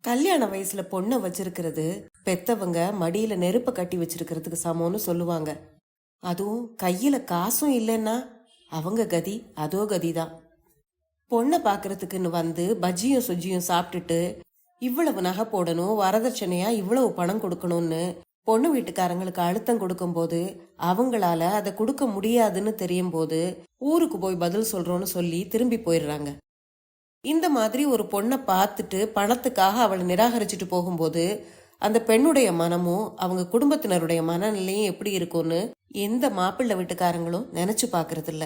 கல்யாண வயசுல பொண்ணை வச்சிருக்கிறது பெத்தவங்க மடியில நெருப்ப கட்டி வச்சிருக்கிறதுக்கு சமம்னு சொல்லுவாங்க. அதுவும் கையில காசும் இல்லைன்னா அவங்க கதி அதோ கதிதான். பொண்ணை பாக்குறதுக்குன்னு வந்து பஜ்ஜியும் சுஜியும் சாப்பிட்டுட்டு இவ்வளவு நகை போடணும், வரதட்சணையா இவ்வளவு பணம் கொடுக்கணும்னு பொண்ணு வீட்டுக்காரங்களுக்கு அழுத்தம் கொடுக்கும் போது அவங்களால அதை கொடுக்க முடியாதுன்னு தெரியும் போது ஊருக்கு போய் பதில் சொல்றோம்னு சொல்லி திரும்பி போயிடுறாங்க. இந்த மாதிரி ஒரு பொண்ணை பார்த்துட்டு பணத்துக்காக அவளை நிராகரிச்சுட்டு போகும்போது அந்த பெண்ணுடைய மனமும் அவங்க குடும்பத்தினருடைய மனநிலையும் எப்படி இருக்கும்னு எந்த மாப்பிள்ளை வீட்டுக்காரங்களும் நினைச்சு பாக்குறது இல்ல.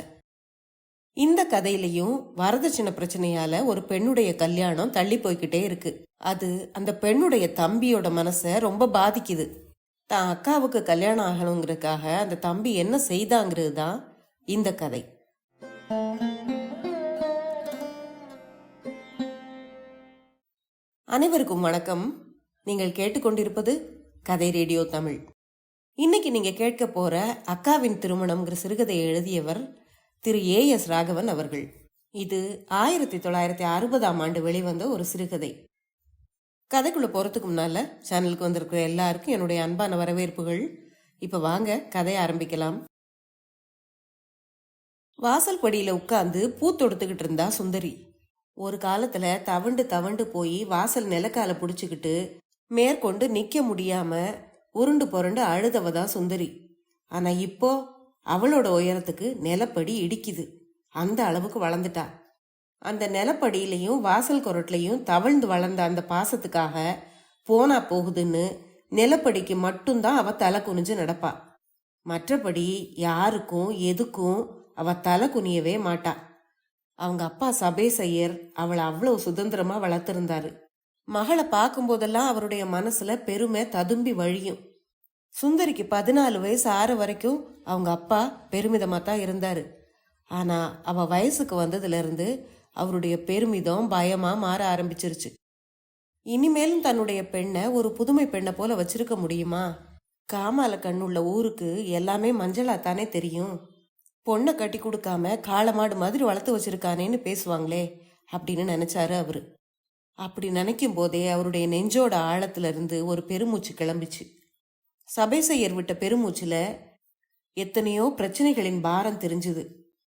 இந்த கதையிலையும் வரதட்சணை பிரச்சனையால ஒரு பெண்ணுடைய கல்யாணம் தள்ளி போய்கிட்டே இருக்கு. அது அந்த பெண்ணுடைய தம்பியோட மனசை ரொம்ப பாதிக்குது. தான் அக்காவுக்கு கல்யாணம் ஆகணுங்கிறதுக்காக அந்த தம்பி என்ன செய்தாங்கிறது தான் இந்த கதை. அனைவருக்கும் வணக்கம். நீங்கள் கேட்டுக்கொண்டிருப்பது கதை ரேடியோ தமிழ். இன்னைக்கு நீங்க கேட்க போற அக்காவின் திருமணம்ங்கிற சிறுகதையை எழுதியவர் திரு A.S. ராகவன் அவர்கள். இது 1960ஆம் ஆண்டு வெளிவந்த ஒரு சிறுகதை. கதைக்குள்ள போறதுக்கு முன்னால சேனலுக்கு வந்திருக்கிற எல்லாருக்கும் என்னுடைய அன்பான வரவேற்புகள். இப்ப வாங்க கதையை ஆரம்பிக்கலாம். வாசல் படியில உட்கார்ந்து பூ தொடுத்துக்கிட்டு இருந்தா சுந்தரி. ஒரு காலத்துல தவண்டு தவண்டு போய் வாசல் நிலக்கால புடிச்சுக்கிட்டு மேற்கொண்டு நிக்க முடியாம உருண்டு புரண்டு அழுதவதான் சுந்தரி. ஆனா இப்போ அவளோட உயரத்துக்கு நிலப்படி இடிக்குது. அந்த அளவுக்கு வளர்ந்துட்டா. அந்த நிலப்படியிலையும் வாசல் கொரட்லையும் தவழ்ந்து வளர்ந்த அந்த பாசத்துக்காக போனா போகுதுன்னு நிலப்படிக்கு மட்டும்தான் அவ தலை குனிஞ்சு நடப்பா. மற்றபடி யாருக்கும் எதுக்கும் அவ தலை குனியவே மாட்டா. அவங்க அப்பா சபேசையர் அவளை அவ்வளவு சுதந்திரமா வளர்த்திருந்தாரு. மகளை பார்க்கும் போதெல்லாம் அவருடைய மனசுல பெருமை ததும்பி வழியும். சுந்தரிக்கு 14 வயசு ஆற வரைக்கும் அவங்க அப்பா பெருமிதமா தான் இருந்தாரு. ஆனா அவ வயசுக்கு வந்ததுல இருந்து அவருடைய பெருமிதம் பயமா மாற ஆரம்பிச்சிருச்சு. இனிமேலும் தன்னுடைய பெண்ணை ஒரு புதுமை பெண்ணை போல வச்சிருக்க முடியுமா? காமால கண்ணுள்ள ஊருக்கு எல்லாமே மஞ்சளா தானே தெரியும். பொண்ணை கட்டி கொடுக்காம காளமாடு மாதிரி வளர்த்து வச்சிருக்கானேன்னு பேசுவாங்களே அப்படின்னு நினைச்சாரு அவரு. அப்படி நினைக்கும் போதே அவருடைய நெஞ்சோட ஆழத்துல இருந்து ஒரு பெருமூச்சு கிளம்பிச்சு. சபேசையர் விட்ட பெருமூச்சுல எத்தனையோ பிரச்சனைகளின் பாரம் தெரிஞ்சுது.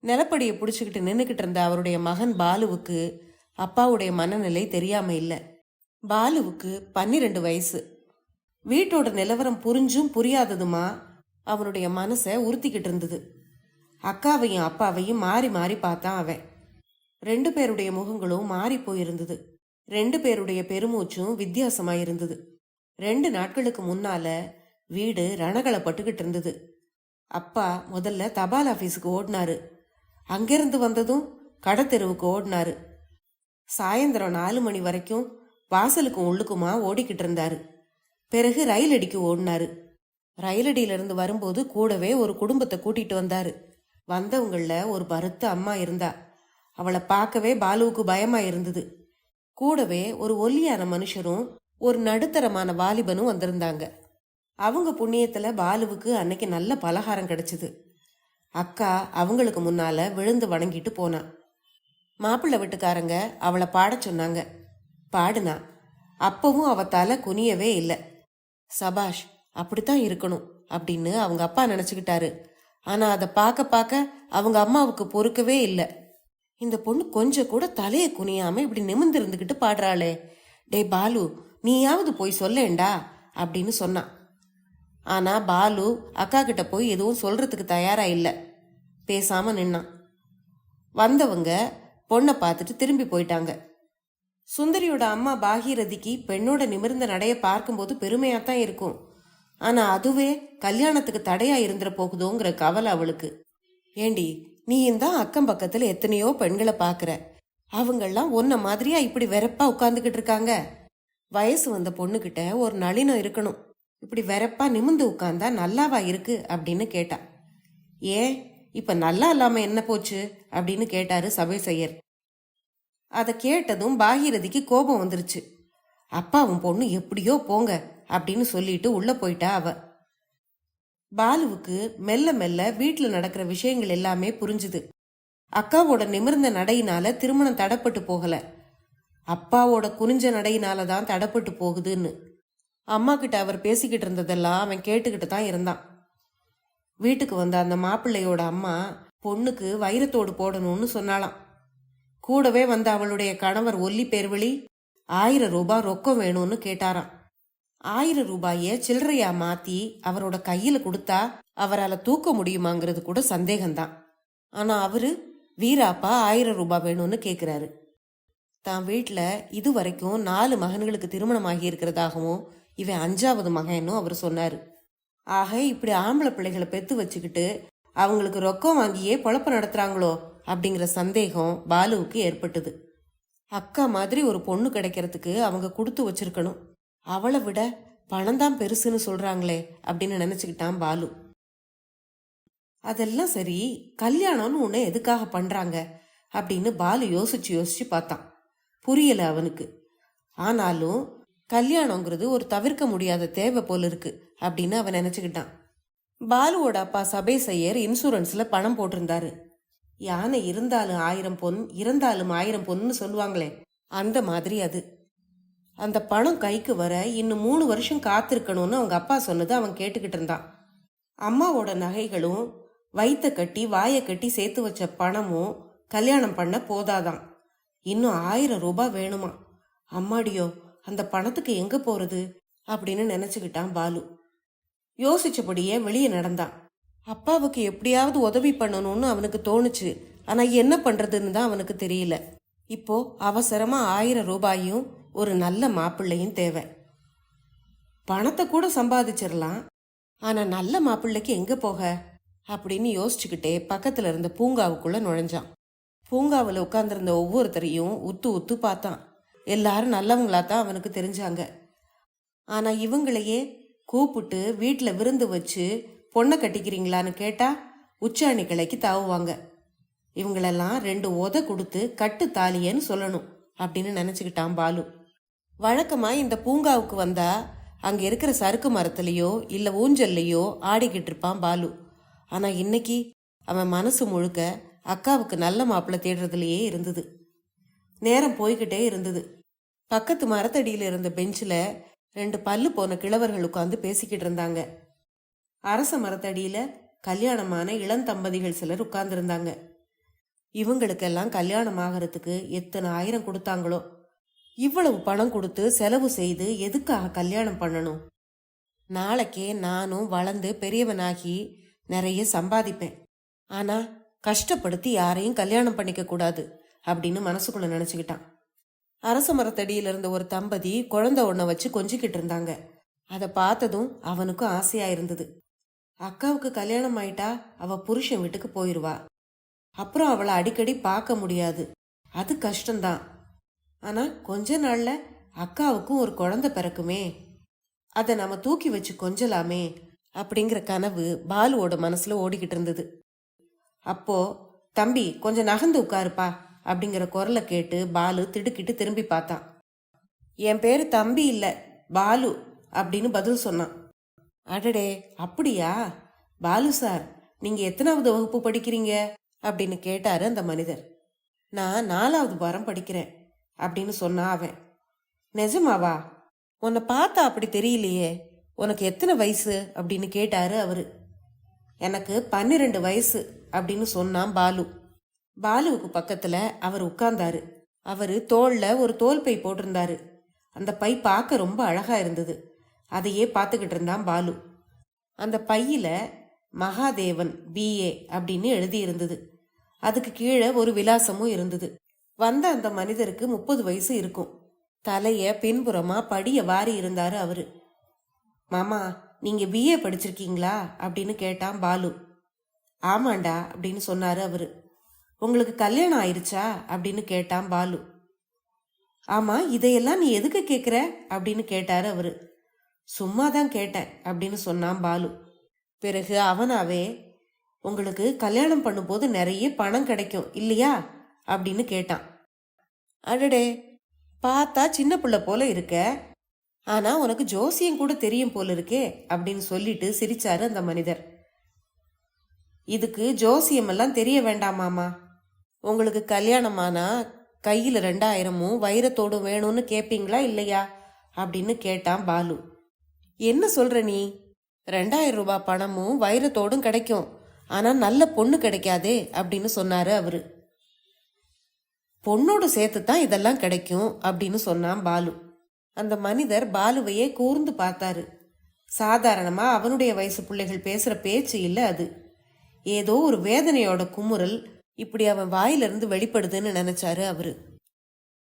நிலப்படியை புடிச்சுக்கிட்டு நின்னுக்கிட்டு இருந்த அவருடைய மகன் பாலுவுக்கு அப்பாவுடைய மனநிலை தெரியாம இல்ல. பாலுவுக்கு 12 வயசு. வீட்டோட நிலவரம் புரிஞ்சும் புரியாததுமா அவனுடைய மனசை உறுத்திக்கிட்டு இருந்தது. அக்காவையும் அப்பாவையும் மாறி மாறி பார்த்தான் அவன். 2 பேருடைய முகங்களும் மாறி போயிருந்தது. 2 பேருடைய பெருமூச்சும் வித்தியாசமாயிருந்தது. 2 நாட்களுக்கு முன்னால வீடு ரணகலப்பட்டுக்கிட்டு இருந்தது. அப்பா முதல்ல தபால் ஆபீஸுக்கு ஓடினாரு. அங்கிருந்து வந்ததும் கடத்தெருவுக்கு ஓடினாரு. சாயந்தரம் 4 மணி வரைக்கும் வாசலுக்கும் உள்ளுக்குமா ஓடிக்கிட்டு இருந்தாரு. பிறகு ரயில் அடிக்கு ஓடினாரு. ரயிலடியிலிருந்து வரும்போது கூடவே ஒரு குடும்பத்தை கூட்டிட்டு வந்தாரு. வந்தவங்கள ஒரு பருத்த அம்மா இருந்தா. அவளை பார்க்கவே பாலுவுக்கு பயமா இருந்தது. கூடவே ஒரு ஒல்லியான மனுஷரும் ஒரு நடுத்தரமான வாலிபனும் வந்திருந்தாங்க. அவங்க புண்ணியத்துல பாலுவுக்கு அன்னைக்கு நல்ல பலகாரம் கிடைச்சது. அக்கா அவங்களுக்கு முன்னால விழுந்து வணங்கிட்டு போனா. மாப்பிள்ளை வீட்டுக்காரங்க அவளை பாட சொன்னாங்க. பாடுனா. அப்பவும் அவ தலை குனியவே இல்லை. சபாஷ், அப்படித்தான் இருக்கணும் அப்படின்னு அவங்க அப்பா நினைச்சுக்கிட்டாரு. ஆனா அதை பார்க்க பார்க்க அவங்க அம்மாவுக்கு பொறுக்கவே இல்லை. இந்த பொண்ணு கொஞ்சம் கூட தலையை குனியாம இப்படி நிமிர்ந்து இருந்துகிட்டு பாடுறாளே, டே பாலு நீயாவது போய் சொல்லேண்டா அப்படின்னு சொன்னான். ஆனா பாலு அக்கா கிட்ட போய் எதுவும் சொல்றதுக்கு தயாரா இல்லை. பேசாம நின்னான். வந்தவங்க பொண்ணை பார்த்துட்டு திரும்பி போயிட்டாங்க. சுந்தரியோட அம்மா பாகீரதிக்கு பெண்ணோட நிமிர்ந்த நடைய பார்க்கும்போது பெருமையாத்தான் இருக்கும். ஆனா அதுவே கல்யாணத்துக்கு தடையா இருந்துட போகுதோங்கிற கவலை அவளுக்கு. ஏண்டி, நீ தான் அக்கம் பக்கத்துல எத்தனையோ பெண்களை பாக்குற, அவங்கெல்லாம் உன்ன மாதிரியா இப்படி வெறப்பா உட்கார்ந்துகிட்டு இருக்காங்க? வயசு வந்த பொண்ணுகிட்ட ஒரு நளினம் இருக்கணும். இப்படி வெறப்பா நிமிந்து உட்கார்ந்தா நல்லாவா இருக்கு அப்படின்னு கேட்டா. ஏன் இப்ப நல்லா இல்லாம என்ன போச்சு அப்படின்னு கேட்டாரு சபேசையர். அதை கேட்டதும் பாகீரதிக்கு கோபம் வந்துருச்சு. அப்பாவும் பொண்ணு எப்படியோ போங்க அப்படின்னு சொல்லிட்டு உள்ள போயிட்டா அவ. பாலுவுக்கு மெல்ல மெல்ல வீட்டுல நடக்கிற விஷயங்கள் எல்லாமே புரிஞ்சுது. அக்காவோட நிமிர்ந்த நடையினால திருமணம் தடப்பட்டு போகல. அப்பாவோட குனிஞ்ச நடையினால தான் தடப்பட்டு போகுதுன்னு. அம்மா கிட்ட அவர் பேசிக்கிட்டு இருந்ததெல்லாம் அவன் கேட்டுக்கிட்டு தான் இருந்தான். வீட்டுக்கு வந்த அந்த மாப்பிள்ளையோட அம்மா பொண்ணுக்கு வைரத்தோடு போடணும்னு சொன்னாலாம். கூடவே வந்த அவளுடைய கணவர் ஒல்லி பேர்வழி 1000 ரூபாய் ரொக்கம் வேணும்னு கேட்டாராம். 1000 ரூபாய சில்லறையா மாத்தி அவரோட கையில கொடுத்தா அவரால் தூக்க முடியுமாங்கிறது கூட சந்தேகம்தான். ஆனா அவரு வீராப்பா 1000 ரூபாய் வேணும்னு கேக்குறாரு. தான் வீட்டுல இது வரைக்கும் 4 மகன்களுக்கு திருமணம் ஆகி இருக்கிறதாகவும் இவன் 5வது மகனும் அவர் சொன்னாரு. ஆக இப்படி ஆம்பளை பிள்ளைகளை பெத்து வச்சுக்கிட்டு அவங்களுக்கு ரொக்கம் வாங்கியே பொழப்ப நடத்துறாங்களோ அப்படிங்கிற சந்தேகம் பாலுவுக்கு ஏற்பட்டது. அக்கா மாதிரி ஒரு பொண்ணு கிடைக்கிறதுக்கு அவங்க கொடுத்து வச்சிருக்கணும். அவளை விட பணம் தான் பெருசுன்னு சொல்றாங்களே அப்படின்னு நினைச்சுக்கிட்டான் பாலு. அதெல்லாம் சரி, கல்யாணம்னு ஒன்று எதுக்காக பண்றாங்க அப்படின்னு பாலு யோசிச்சு யோசிச்சு பார்த்தான். புரியல அவனுக்கு. ஆனாலும் கல்யாணங்கிறது ஒரு தவிர்க்க முடியாத தேவை போல இருக்கு அப்படின்னு அவன் நினைச்சுக்கிட்டான். பாலுவோட அப்பா சபேசையர் இன்சூரன்ஸ்ல பணம் போட்டிருந்தாரு. யானை இருந்தாலும் 1000 பொன், இறந்தாலும் 1000 பொன்னு சொல்லுவாங்களே, அந்த மாதிரி அது. அந்த பணம் கைக்கு வர இன்னும் 3 வருஷம் காத்திருக்கணும்னு அவங்க அப்பா சொன்னது அவன் கேட்டுக்கிட்டு இருந்தான். அம்மாவோட நகைகளும் வயிற்ற கட்டி வாயை கட்டி சேர்த்து வச்ச பணமும் கல்யாணம் பண்ண போதாதான். இன்னும் 1000 ரூபாய் வேணுமா? அம்மாடியோ, அந்த பணத்துக்கு எங்க போறது அப்படின்னு நினைச்சுக்கிட்டான் பாலு. யோசிச்சபடியே வெளியே நடந்தான். அப்பாவுக்கு எப்படியாவது உதவி பண்ணணும்னு அவனுக்கு தோணுச்சு. ஆனா என்ன பண்றதுன்னு தான் அவனுக்கு தெரியல. இப்போ அவசரமா 1000 ரூபாயும் ஒரு நல்ல மாப்பிள்ளையும் தேவை. பணத்தை கூட சம்பாதிச்சிடலாம், ஆனா நல்ல மாப்பிள்ளைக்கு எங்க போக அப்படின்னு யோசிச்சுக்கிட்டே பக்கத்துல இருந்த பூங்காவுக்குள்ள நுழைஞ்சான். பூங்காவில் உட்கார்ந்திருந்த ஒவ்வொருத்தரையும் உத்து உத்து பார்த்தான். எல்லாரும் நல்லவங்களா தான் அவனுக்கு தெரிஞ்சாங்க. ஆனா இவங்களையே கூப்பிட்டு வீட்டுல விருந்து வச்சு பொண்ணை கட்டிக்கிறீங்களான்னு கேட்டா உச்சாணி கிளைக்கு தாவுவாங்க. இவங்களெல்லாம் 2 உதை கொடுத்து கட்டு தாலியன்னு சொல்லணும் அப்படின்னு நினைச்சுக்கிட்டான் பாலு. வழக்கமா இந்த பூங்காவுக்கு வந்தா அங்க இருக்கிற சறுக்கு மரத்திலேயோ இல்ல ஊஞ்சல்லையோ ஆடிக்கிட்டு இருப்பான் பாலு. ஆனா இன்னைக்கு அவன் மனசு முழுக்க அக்காவுக்கு நல்ல மாப்பிள்ளை தேடுறதுலயே இருந்தது. நேரம் போய்கிட்டே இருந்தது. பக்கத்து மரத்தடியில இருந்த பெஞ்சில 2 பல்லு போன கிழவர்கள் உட்காந்து பேசிக்கிட்டு இருந்தாங்க. அரச மரத்தடியில கல்யாணமான இளந்தம்பதிகள் சிலர் உட்கார்ந்துருந்தாங்க. இவங்களுக்கெல்லாம் கல்யாணம் ஆகிறதுக்கு எத்தனை 1000 கொடுத்தாங்களோ. இவ்வளவு பணம் கொடுத்து செலவு செய்து எதுக்காக கல்யாணம் பண்ணணும்? நாளைக்கே நானும் வளர்ந்து பெரியவனாகி நிறைய சம்பாதிப்பேன், ஆனா கஷ்டப்படுத்தி யாரையும் கல்யாணம் பண்ணிக்க கூடாது அப்படின்னு மனசுக்குள்ள நினைச்சுக்கிட்டான். அரச மரத்தடியில இருந்த ஒரு தம்பதி குழந்தை ஒன்ன வச்சு கொஞ்சிக்கிட்டு இருந்தாங்க. அதை பார்த்ததும் அவனுக்கும் ஆசையா இருந்தது. அக்காவுக்கு கல்யாணம் ஆயிட்டா அவ புருஷன் வீட்டுக்கு போயிருவா. அப்புறம் அவளை அடிக்கடி பார்க்க முடியாது, அது கஷ்டம்தான். ஆனா கொஞ்ச நாள்ல அக்காவுக்கும் ஒரு குழந்தை பிறக்குமே, அதை நாம தூக்கி வச்சு கொஞ்சலாமே அப்படிங்கிற கனவு பாலுவோட மனசுல ஓடிக்கிட்டு இருந்தது. அப்போ தம்பி கொஞ்சம் நகர்ந்து உட்காருப்பா அப்படிங்கிற குரலை கேட்டு பாலு திடுக்கிட்டு திரும்பி பார்த்தான். என் பேரு தம்பி இல்ல, பாலு அப்படின்னு பதில் சொன்னான். அடடே, அப்படியா பாலு சார், நீங்க எத்தனாவது வகுப்பு படிக்கிறீங்க அப்படின்னு கேட்டாரு அந்த மனிதர். நான் 4வது வாரம் படிக்கிறேன் அப்படின்னு சொன்னா அவன். நிஜமாவா? உன்னை பார்த்தா அப்படி தெரியலையே, உனக்கு எத்தனை வயசு அப்படின்னு கேட்டாரு அவரு. எனக்கு 12 வயசு அப்படின்னு சொன்னான் பாலு. பாலுவுக்கு பக்கத்துல அவர் உட்கார்ந்தாரு. அவரு தோல்ல ஒரு தோல் பை போட்டிருந்தாரு. அந்த பை பார்க்க ரொம்ப அழகா இருந்தது. அதையே பார்த்துக்கிட்டு இருந்தான் பாலு. அந்த பையில மகாதேவன் BA அப்படின்னு எழுதி இருந்தது. அதுக்கு கீழே ஒரு விலாசமும் இருந்தது. வந்த அந்த மனிதருக்கு 30 வயசு இருக்கும். தலைய பின்புறமா படிய வாரி இருந்தாரு அவரு. மாமா, நீங்க BA படிச்சிருக்கீங்களா அப்படின்னு கேட்டான் பாலு. ஆமாண்டா அப்படின்னு சொன்னாரு அவரு. உங்களுக்கு கல்யாணம் ஆயிருச்சா அப்படின்னு கேட்டான் பாலு. ஆமா, இதையெல்லாம் நீ எதுக்கு கேக்குற அப்படின்னு கேட்டாரு அவரு. சும்மாதான் கேட்டேன் அப்படின்னு சொன்னான் பாலு. பிறகு அவனாவே, உங்களுக்கு கல்யாணம் பண்ணும்போது நிறைய பணம் கிடைக்கும் இல்லையா அப்படின்னு கேட்டான். அடடே, பார்த்தா சின்ன பிள்ளை போல இருக்க, ஆனா உனக்கு ஜோசியம் கூட தெரியும் போல இருக்கே அப்படின்னு சொல்லிட்டு சிரிச்சாரு அந்த மனிதர். இதுக்கு ஜோசியம் எல்லாம் தெரிய வேண்டாமாமா, உங்களுக்கு கல்யாணமானா கையில் 2000ம் வைரத்தோடும் வேணும்னு கேட்பீங்களா இல்லையா அப்படின்னு கேட்டான் பாலு. என்ன சொல்ற நீ? 2000 ரூபாய் பணமும் வைரத்தோடும் கிடைக்கும், ஆனா நல்ல பொண்ணு கிடைக்காதே அப்படின்னு சொன்னாரு அவரு. பொண்ணோடு சேர்த்து தான் இதெல்லாம் கிடைக்கும் அப்படின்னு சொன்னான் பாலு. அந்த மனிதர் பாலுவையே கூர்ந்து பார்த்தாரு. சாதாரணமா அவனுடைய வயசு பிள்ளைகள் பேசுற பேச்சு இல்ல அது. ஏதோ ஒரு வேதனையோட குமுறல் இப்படி அவன் வாயிலிருந்து வெளிப்படுதுன்னு நினைச்சாரு அவரு.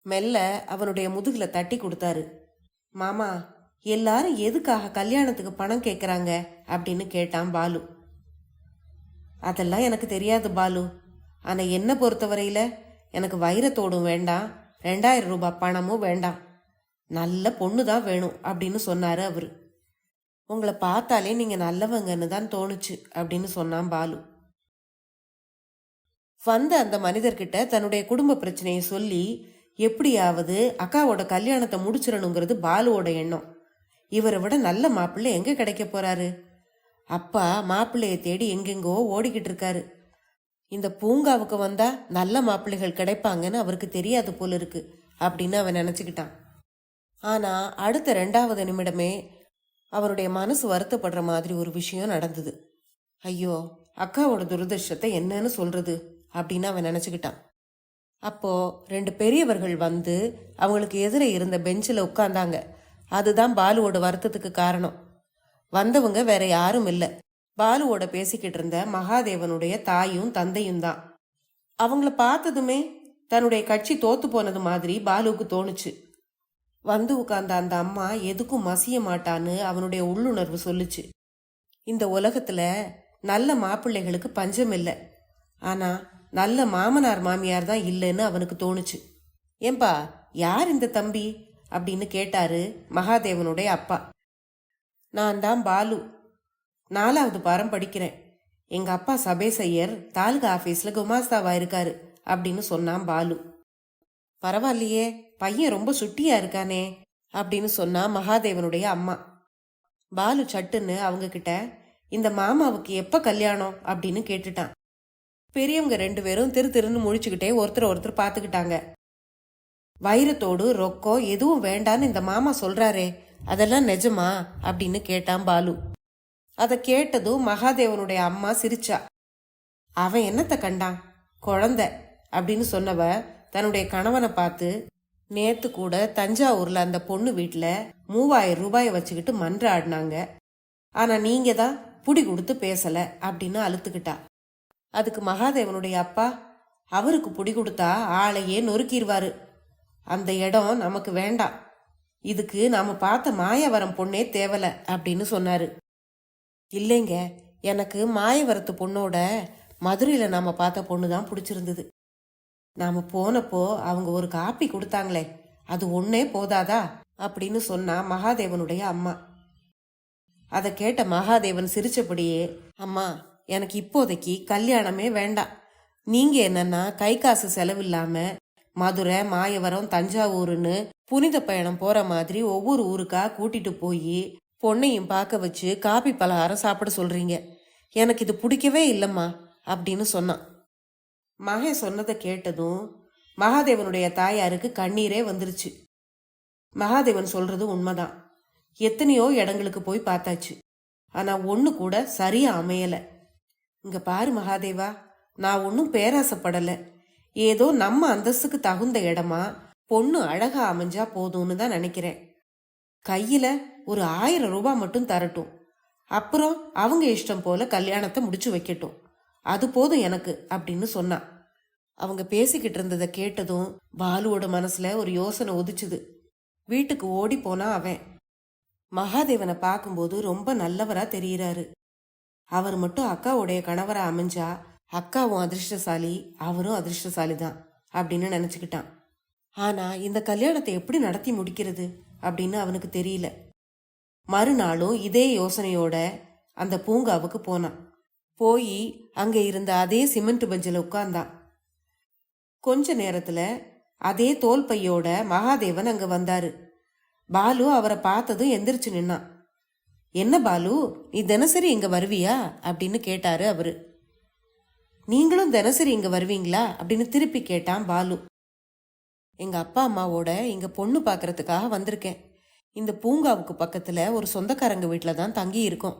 மெல்ல அவனுடைய முதுகுல தட்டி கொடுத்தாரு. மாமா, எல்லாரும் எதுக்காக கல்யாணத்துக்கு பணம் கேட்கறாங்க அப்படின்னு கேட்டான் பாலு. அதெல்லாம் எனக்கு தெரியாது பாலு. ஆனா என்ன பொறுத்தவரையில எனக்கு வைரத்தோடும் வேண்டாம், 2000 ரூபாய் பணமும் வேண்டாம், நல்ல பொண்ணு தான் வேணும் அப்படின்னு சொன்னாரு அவரு. உங்களை பார்த்தாலே நீங்க நல்லவங்கன்னு தான் தோணுச்சு அப்படின்னு சொன்னான் பாலு. வந்த அந்த மனிதர்கிட்ட தன்னுடைய குடும்ப பிரச்சனையை சொல்லி எப்படியாவது அக்காவோட கல்யாணத்தை முடிச்சிடணுங்கிறது பாலுவோட எண்ணம். இவரை விட நல்ல மாப்பிள்ளை எங்க கிடைக்க போறாரு? அப்பா மாப்பிள்ளைய தேடி எங்கெங்கோ ஓடிக்கிட்டு இருக்காரு. இந்த பூங்காவுக்கு வந்தா நல்ல மாப்பிள்ளைகள் கிடைப்பாங்கன்னு அவருக்கு தெரியாது போல இருக்கு அப்படின்னு அவன் நினைச்சுக்கிட்டான். ஆனா அடுத்த 2வது நிமிடமே அவருடைய மனசு வருத்தப்படுற மாதிரி ஒரு விஷயம் நடந்தது. ஐயோ, அக்காவோட துரதிருஷ்டத்தை என்னன்னு சொல்றது அப்படின்னு அவன் நினைச்சுக்கிட்டான். அப்போ 2 பெரியவர்கள் வந்து அவங்களுக்கு எதிர இருந்த பெஞ்சில் உட்கார்ந்தாங்க. அதுதான் பாலுவோட வருத்தத்துக்கு காரணம். வந்தவங்க வேற யாரும் இல்லை, பாலுவோட பேசிக்கிட்டு இருந்த மகாதேவனுடைய தாயும் தந்தையும் தான். அவங்கள பார்த்ததுமே தன்னுடைய கட்சி தோத்து போனது மாதிரி பாலுவுக்கு தோணுச்சு. வந்து உட்கார்ந்த அந்த அம்மா எதுக்கும் மசிய மாட்டான்னு அவனுடைய உள்ளுணர்வு சொல்லுச்சு. இந்த உலகத்துல நல்ல மாப்பிள்ளைகளுக்கு பஞ்சம் இல்லை, ஆனா நல்ல மாமனார் மாமியார் தான் இல்லைன்னு அவனுக்கு தோணுச்சு. ஏம்பா, யார் இந்த தம்பி அப்படின்னு கேட்டாரு மகாதேவனுடைய அப்பா. நான் தான் பாலு, 4வது பாரம் படிக்கிறேன். எங்க அப்பா சபேசையர் தாலுகா ஆபீஸ்ல குமாஸ்தாவா இருக்காரு அப்படின்னு சொன்னான் பாலு. பரவாயில்லையே, பையன் ரொம்ப சுட்டியா இருக்கானே அப்படின்னு சொன்னா மகாதேவனுடைய அம்மா. பாலு சட்டுன்னு அவங்க கிட்ட இந்த மாமாவுக்கு எப்ப கல்யாணம் அப்படின்னு கேட்டுட்டான். பெரியவங்க 2 பேரும் திருன்னு முழிச்சுக்கிட்டே ஒருத்தர் பார்த்துக்கிட்டாங்க. வைரத்தோடு ரொக்கம் எதுவும் வேண்டான்னு இந்த மாமா சொல்றாரே, அதெல்லாம் நிஜமா அப்படின்னு கேட்டான் பாலு. அதை கேட்டதும் மகாதேவனுடைய அம்மா சிரிச்சா. அவன் என்னத்த கண்டான், குழந்தை அப்படின்னு சொன்னவ தன்னுடைய கணவனை பார்த்து, நேத்து கூட தஞ்சாவூர்ல அந்த பொண்ணு வீட்டுல 3000 ரூபாயை வச்சுக்கிட்டு மன்றாடினாங்க, ஆனா நீங்க தான் புடி கொடுத்து பேசல அப்படின்னு அழுத்துக்கிட்டா. அதுக்கு மகாதேவனுடைய அப்பா, அவருக்கு புடி கொடுத்தா ஆளையே நொறுக்கிடுவாரு, அந்த இடம் நமக்கு வேண்டாம், இதுக்கு நாம பார்த்த மாயவரம் பொண்ணே தேவல அப்படின்னு சொன்னாரு. இல்லைங்க, எனக்கு மாயவரத்து பொண்ணோட மதுரையில நாம பார்த்த பொண்ணு தான் பிடிச்சிருந்தது. நாம போனப்போ அவங்க ஒரு காப்பி கொடுத்தாங்களே, அது ஒன்னே போதாதா அப்படின்னு சொன்னா மகாதேவனுடைய அம்மா. அதை கேட்ட மகாதேவன் சிரிச்சபடியே, அம்மா எனக்கு இப்போதைக்கு கல்யாணமே வேண்டாம், நீங்க என்னன்னா கை காசு செலவில்லாம மதுரை மாயவரம் தஞ்சாவூர்னு புனித பயணம் போற மாதிரி ஒவ்வொரு ஊருக்கா கூட்டிட்டு போய் பொண்ணையும் பார்க்க வச்சு காபி பலகாரம் சாப்பிட சொல்றீங்க, எனக்கு இது பிடிக்கவே இல்லம்மா அப்படின்னு சொன்னான். மகன் சொன்னதை கேட்டதும் மகாதேவனுடைய தாயாருக்கு கண்ணீரே வந்துருச்சு. மகாதேவன் சொல்றது உண்மைதான். எத்தனையோ இடங்களுக்கு போய் பார்த்தாச்சு, ஆனா ஒண்ணு கூட சரியா அமையல. இங்க பாரு மகாதேவா, நான் ஒன்னும் பேராசப்படல, ஏதோ நம்ம அந்தஸ்துக்கு தகுந்த இடமா பொண்ணு அழகா அமைஞ்சா போதும்னு தான் நினைக்கிறேன். கையில ஒரு 1000 ரூபாய் மட்டும் தரட்டும், அப்புறம் அவங்க இஷ்டம் போல கல்யாணத்தை முடிச்சு வைக்கட்டும், அது போதும் எனக்கு அப்படின்னு சொன்னான். அவங்க பேசிக்கிட்டு இருந்ததை கேட்டதும் பாலுவோட மனசுல ஒரு யோசனை உதிச்சுது. வீட்டுக்கு ஓடி போனா அவன். மகாதேவனை பார்க்கும்போது ரொம்ப நல்லவரா தெரியுறாரு. அவர் மட்டும் அக்காவுடைய கணவரா அமைஞ்சா அக்காவும் அதிர்ஷ்டசாலி, அவரும் அதிர்ஷ்டசாலி தான் அப்படின்னு நினைச்சுக்கிட்டான். ஆனா இந்த கல்யாணத்தை எப்படி நடத்தி முடிக்கிறது அப்படின்னு அவனுக்கு தெரியல. மறுநாளும் இதே யோசனையோட அந்த பூங்காவுக்கு போனான். போய் அங்க இருந்த அதே சிமெண்ட் பெஞ்சில் உட்கார்ந்தான். கொஞ்ச நேரத்துல அதே தோல் பையோட மகாதேவன் அங்க வந்தாரு. பாலு அவரை பார்த்ததும் எந்திரிச்சு நின்னான். என்ன பாலு, நீ தினசரி இங்க வருவியா அப்படின்னு கேட்டாரு அவரு. நீங்களும் தினசரி இங்க வருவீங்களா அப்படின்னு திருப்பி கேட்டான் பாலு. எங்க அப்பா அம்மாவோட இங்க பொண்ணு பார்க்கறதுக்காக வந்திருக்கேன். இந்த பூங்காவுக்கு பக்கத்துல ஒரு சொந்தக்காரங்க வீட்டில தான் தங்கி இருக்கோம்.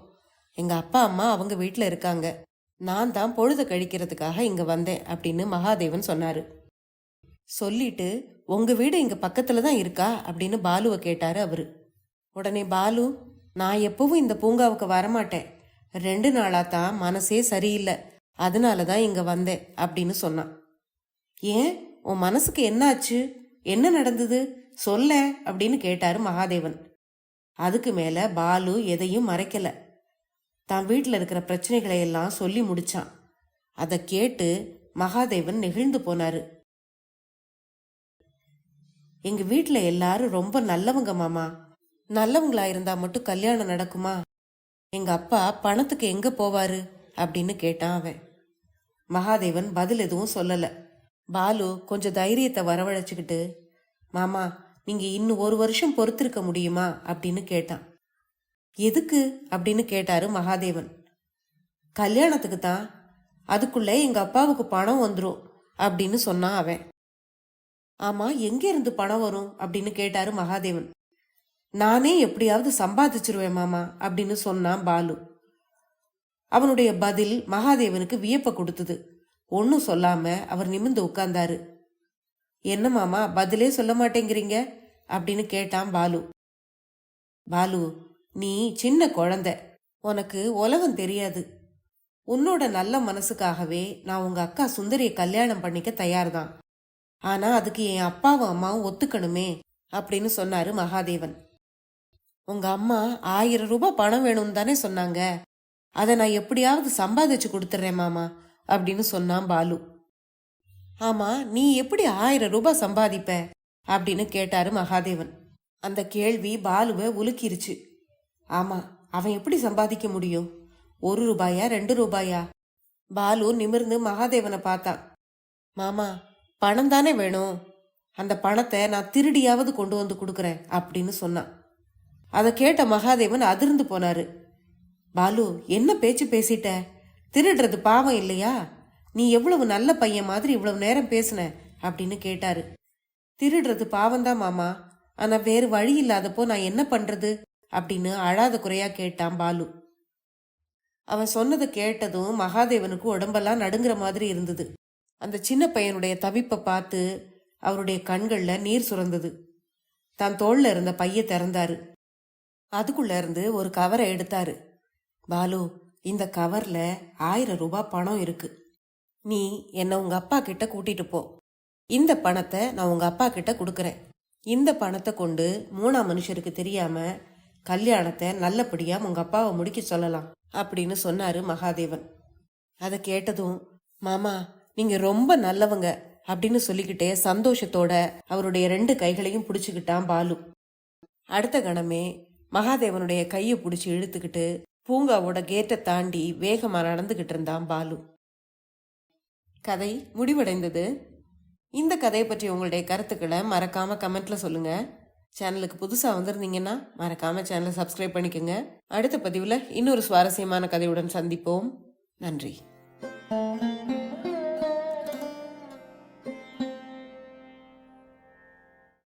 எங்க அப்பா அம்மா அவங்க வீட்டில் இருக்காங்க. நான் தான் பொழுத கழிக்கிறதுக்காக இங்க வந்தேன் அப்படின்னு மகாதேவன் சொன்னாரு. சொல்லிட்டு உங்க வீடு இங்க பக்கத்துல தான் இருக்கா அப்படின்னு பாலுவை கேட்டாரு அவரு. உடனே பாலு, நான் எப்பவும் இந்த பூங்காவுக்கு வரமாட்டேன். 2 நாளா தான் மனசே சரியில்லை, அதனால தான் இங்க வந்தேன் அப்படின்னு சொன்னான். ஏன், உன் மனசுக்கு என்னாச்சு, என்ன நடந்தது சொல்ல அப்படின்னு கேட்டாரு மகாதேவன். அதுக்கு மேல பாலு எதையும் மறைக்கல. தான் வீட்டில் இருக்கிற பிரச்சனைகளை எல்லாம் சொல்லி முடிச்சான். அதை கேட்டு மகாதேவன் நெகிழ்ந்து போனாரு. எங்க வீட்டில் எல்லாரும் ரொம்ப நல்லவங்க மாமா. நல்லவங்களா இருந்தா மட்டும் கல்யாணம் நடக்குமா? எங்க அப்பா பணத்துக்கு எங்க போவாரு அப்படின்னு கேட்டான் அவன். மகாதேவன் பதில் எதுவும் சொல்லல. பாலு கொஞ்சம் தைரியத்தை வரவழைச்சுக்கிட்டு, மாமா நீங்க இன்னும் 1 வருஷம் பொறுத்திருக்க முடியுமா அப்படின்னு கேட்டான். எதுக்கு அப்படின்னு கேட்டாரு மகாதேவன். கல்யாணத்துக்கு தான். அதுக்குள்ள எங்க அப்பாவுக்கு பணம் வந்துடும் அப்படின்னு சொன்னான் அவன். ஆமா, எங்க இருந்து பணம் வரும் அப்படின்னு கேட்டாரு மகாதேவன். நானே எப்படியாவது சம்பாதிச்சிருவேன் மாமா அப்படின்னு சொன்னான் பாலு. அவனுடைய பதில் மகாதேவனுக்கு வியப்ப கொடுத்தது. ஒன்னும் சொல்லாம அவர் நிமிர்ந்து உட்கார்ந்தாரு. என்ன மாமா பதிலே சொல்ல மாட்டேங்கிறீங்க அப்படின்னு கேட்டான் பாலு. பாலு, நீ சின்ன குழந்தை, உனக்கு உலகம் தெரியாது. உன்னோட நல்ல மனசுக்காகவே நான் உங்க அக்கா சுந்தரியை கல்யாணம் பண்ணிக்க தயார்தான். ஆனா அதுக்கு என் அப்பாவும் அம்மாவும் ஒத்துக்கணுமே அப்படின்னு சொன்னாரு மகாதேவன். உங்க அம்மா 1000 ரூபாய் பணம் வேணும்னு தானே சொன்னாங்க, அதை நான் எப்படியாவது சம்பாதிச்சு கொடுத்துட்றேன் மாமா அப்படின்னு சொன்னான் பாலு. ஆமா, நீ எப்படி 1000 ரூபாய் சம்பாதிப்ப அப்படின்னு கேட்டாரு மகாதேவன். அந்த கேள்வி பாலுவை உலுக்கிருச்சு. ஆமா, அவன் எப்படி சம்பாதிக்க முடியும்? 1 ரூபாயா 2 ரூபாயா? பாலு நிமிர்ந்து மகாதேவனை பார்த்தான். மாமா, பணம் தானே வேணும், அந்த பணத்தை நான் திருடியாவது கொண்டு வந்து கொடுக்கறேன் அப்படின்னு சொன்னான். அதை கேட்ட மகாதேவன் அதிர்ந்து போனாரு. பாலு, என்ன பேச்சு பேசிட்ட? திருடுறது பாவம் இல்லையா? நீ எவ்வளவு நல்ல பையன் மாதிரி இவ்வளவு நேரம் பேசுன அப்படின்னு கேட்டாரு. திருடுறது பாவம்தான் மாமா, ஆனா வேறு வழி இல்லாதப்போ நான் என்ன பண்றது அப்படின்னு அழாத குறையா கேட்டான் பாலு. அவன் சொன்னதை கேட்டதும் மகாதேவனுக்கு உடம்பெல்லாம் நடுங்கிற மாதிரி இருந்தது. அந்த சின்ன பையனுடைய தவிப்பை பார்த்து அவருடைய கண்கள்ல நீர் சுரந்தது. தான் தோள்ல இருந்த பைய திறந்தாரு. அதுக்குள்ள இருந்து ஒரு கவரை எடுத்தாரு. பாலு, இந்த கவர்ல 1000 ரூபாய் பணம் இருக்கு. நீ என்ன உங்க அப்பா கிட்ட கூட்டிட்டு போ. இந்த பணத்தை நான் உங்க அப்பா கிட்ட கொடுக்கறேன். இந்த பணத்தை கொண்டு 3ஆம் மனுஷருக்கு தெரியாம கல்யாணத்தை நல்லபடியா உங்க அப்பாவை முடிக்க சொல்லலாம் அப்படின்னு சொன்னாரு மகாதேவன். அதை கேட்டதும், மாமா நீங்க ரொம்ப நல்லவங்க அப்படின்னு சொல்லிக்கிட்டே சந்தோஷத்தோட அவருடைய 2 கைகளையும் பிடிச்சுக்கிட்டான் பாலு. அடுத்த கணமே மகாதேவனுடைய கையை பிடிச்சி இழுத்துக்கிட்டு பூங்காவோட கேட்டை தாண்டி வேகமா நடந்துகிட்டு இருந்தான் பாலு. கதை முடிவடைந்தது. இந்த கதையை பற்றி உங்களுடைய கருத்துக்களை மறக்காம கமெண்ட்ல சொல்லுங்க. சேனலுக்கு புதுசா வந்திருந்தீங்கன்னா மறக்காம சேனலை சப்ஸ்கிரைப் பண்ணிக்கோங்க. அடுத்த பதிவுல இன்னொரு சுவாரஸ்யமான கதையுடன் சந்திப்போம். நன்றி.